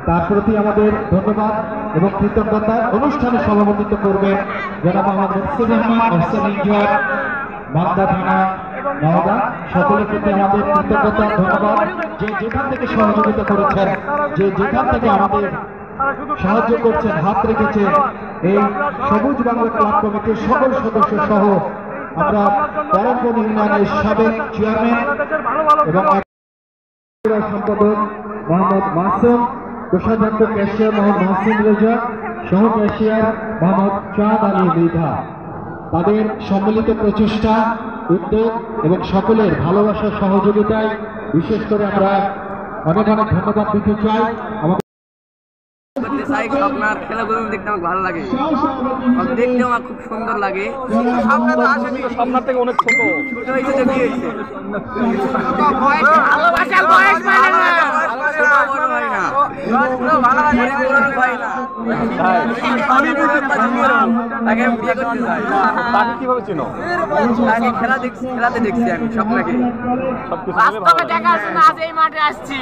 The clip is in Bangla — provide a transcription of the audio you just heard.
তার প্রতি আমাদের ধন্যবাদ এবং কৃতজ্ঞতা। অনুষ্ঠানে সভাপতিত্ব করবেন জনাব মোহাম্মদ রহমান মালদা থানা নওগাঁ। সকলের প্রতি আমাদের কৃতজ্ঞতা ধন্যবাদ, যে যেখান থেকে সহযোগিতা করেছেন, যে যেখান থেকে আমাদের সাহায্য করছেন, হাত রেখেছে এই সবুজ বাংলা ক্লাব কমিটির সকল সদস্য সহ আমরা প্যারাকোন ইউনিয়নের সাবেক চেয়ারম্যান এবং সম্পাদক মোহাম্মদ মাসুম, কোষাধ্যক্ষ ক্যাশিয়ার মোহাম্মদ মাসুম রেজা, সহ ক্যাশিয়ার মোহাম্মদ চাঁদ আলী মৃধা, তাদের সম্মিলিত প্রচেষ্টা, উদ্যোগ এবং সকলের ভালোবাসা সহযোগিতায় বিশেষ করে আমরা অনেক অনেক ধন্যবাদ দিতে চাই। আপনার খেলাগুলো দেখতে আমার ভালো লাগে, দেখতেও আমার খুব সুন্দর লাগে। সামনের থেকে অনেক ছোট হয়েছে যে কি হয়েছে, কিভাবে চিনো? খেলাতে দেখছি আমি স্বপ্নকে, বাস্তবে দেখা আছে না, আজ এই মাঠে আসছি।